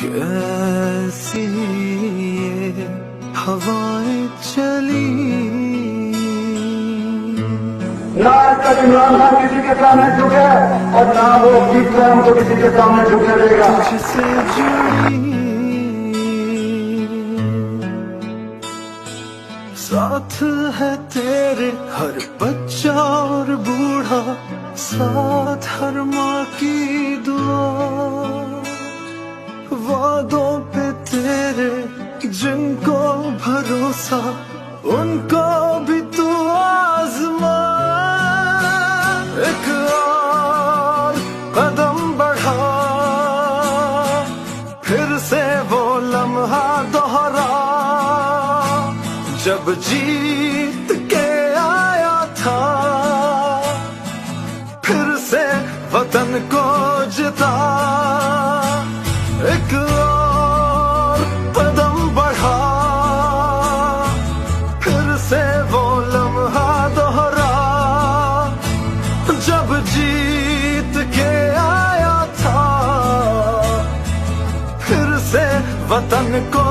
कैसी ये हवाएं चली। ना कभी इमरान खान किसी के सामने झुके और ना वो विक्रम को किसी के सामने झुकने देगा। तुझसे जुड़ी साथ है तेरे हर बच्चा और बूढ़ा, साथ हर माँ की दुआ। वादों पे तेरे जिनको भरोसा, उनको भी तू आजमा। एक और कदम बढ़ा, फिर से वो लम्हा दोहरा जब जीत के आया था, फिर से वतन को जिता। एक और कदम बढ़ा, फिर से वो लम्हा दोहरा जब जीत के आया था, फिर से वतन को